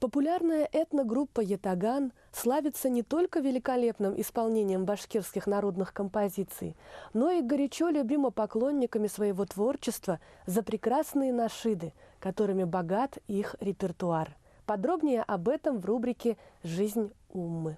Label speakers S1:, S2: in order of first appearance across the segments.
S1: Популярная этногруппа «Ятаган» славится не только великолепным исполнением башкирских народных композиций, но и горячо любима поклонниками своего творчества за прекрасные нашиды, которыми богат их репертуар. Подробнее об этом в рубрике «Жизнь Уммы».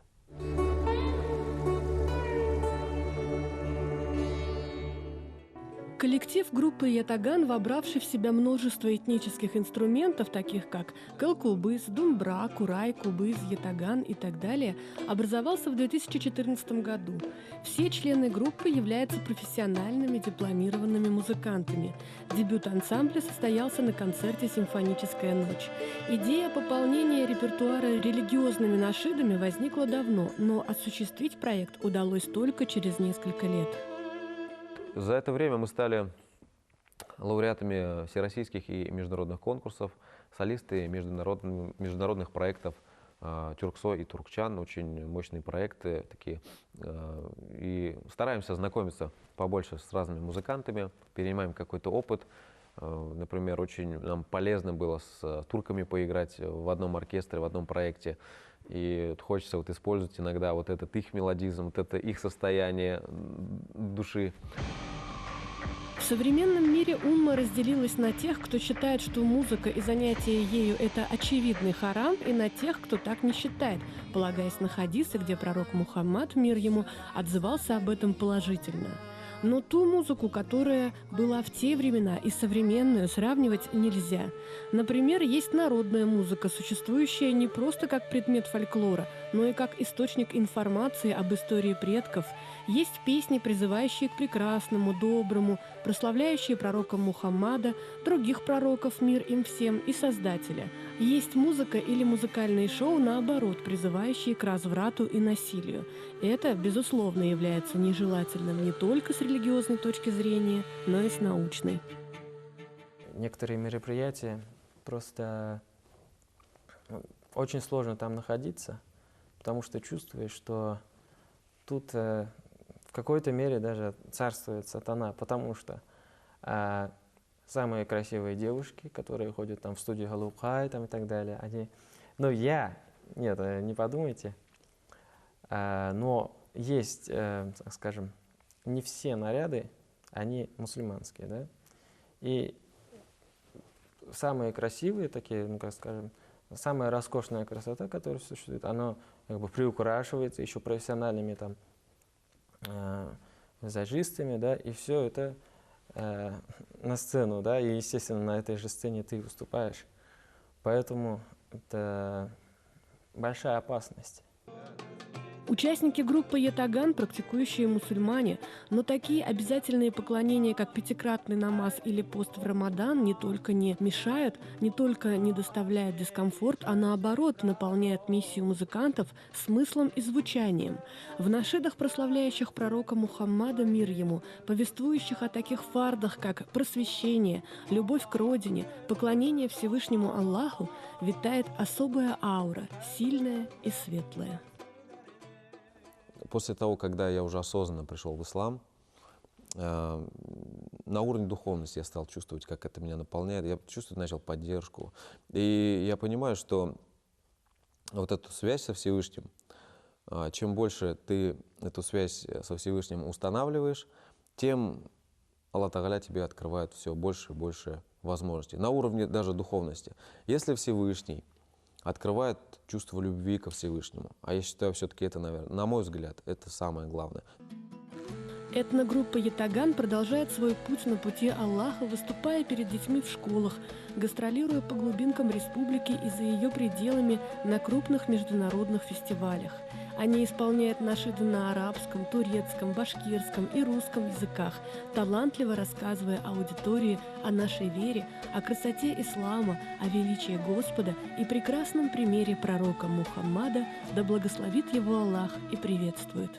S1: Коллектив группы «Ятаган», вобравший в себя множество этнических инструментов, таких как калкулбыз, думбра, курай, кубыз, ятаган и так далее, образовался в 2014 году. Все члены группы являются профессиональными дипломированными музыкантами. Дебют ансамбля состоялся на концерте «Симфоническая ночь». Идея пополнения репертуара религиозными нашидами возникла давно, но осуществить проект удалось только через несколько лет.
S2: За это время мы стали лауреатами всероссийских и международных конкурсов, солисты международных проектов «Тюрксо» и «Туркчан». Очень мощные проекты такие. И стараемся знакомиться побольше с разными музыкантами, перенимаем какой-то опыт. Например, очень нам полезно было с турками поиграть в одном оркестре, в одном проекте. И хочется использовать иногда этот их мелодизм, это их состояние души.
S1: В современном мире умма разделилась на тех, кто считает, что музыка и занятие ею – это очевидный харам, и на тех, кто так не считает, полагаясь на хадисы, где пророк Мухаммад, мир ему, отзывался об этом положительно. Но ту музыку, которая была в те времена, и современную сравнивать нельзя. Например, есть народная музыка, существующая не просто как предмет фольклора, но и как источник информации об истории предков. Есть песни, призывающие к прекрасному, доброму, прославляющие пророка Мухаммада, других пророков, мир им всем, и Создателя. Есть музыка или музыкальные шоу, наоборот, призывающие к разврату и насилию. Это, безусловно, является нежелательным не только с религиозной точки зрения, но и с научной.
S3: Некоторые мероприятия просто очень сложно там находиться, потому что чувствуешь, что тут в какой-то мере даже царствует сатана, потому что самые красивые девушки, которые ходят там в студию Галукай и так далее, они... Нет, не подумайте, но есть, так скажем, не все наряды, они мусульманские, да? И самые красивые такие, самая роскошная красота, которая существует, она приукрашивается еще профессиональными визажистами, да, и все это на сцену, да, и, естественно, на этой же сцене ты выступаешь. Поэтому это большая опасность.
S1: Участники группы «Ятаган» – практикующие мусульмане, но такие обязательные поклонения, как пятикратный намаз или пост в Рамадан, не только не мешают, не только не доставляют дискомфорт, а наоборот наполняют миссию музыкантов смыслом и звучанием. В нашидах, прославляющих пророка Мухаммада, мир ему, повествующих о таких фардах, как просвещение, любовь к родине, поклонение Всевышнему Аллаху, витает особая аура, сильная и светлая.
S2: После того, когда я уже осознанно пришел в ислам, на уровне духовности я стал чувствовать, как это меня наполняет. Я начал поддержку. И я понимаю, что эту связь со Всевышним, чем больше ты эту связь со Всевышним устанавливаешь, тем Аллах Тааля тебе открывает все больше и больше возможностей. На уровне даже духовности. Если Всевышний открывает чувство любви ко Всевышнему. А я считаю, все-таки это, наверное, на мой взгляд, это самое главное.
S1: Этногруппа «Ятаган» продолжает свой путь на пути Аллаха, выступая перед детьми в школах, гастролируя по глубинкам республики и за ее пределами на крупных международных фестивалях. Они исполняют нашиды на арабском, турецком, башкирском и русском языках, талантливо рассказывая аудитории о нашей вере, о красоте ислама, о величии Господа и прекрасном примере пророка Мухаммада, да благословит его Аллах и приветствует.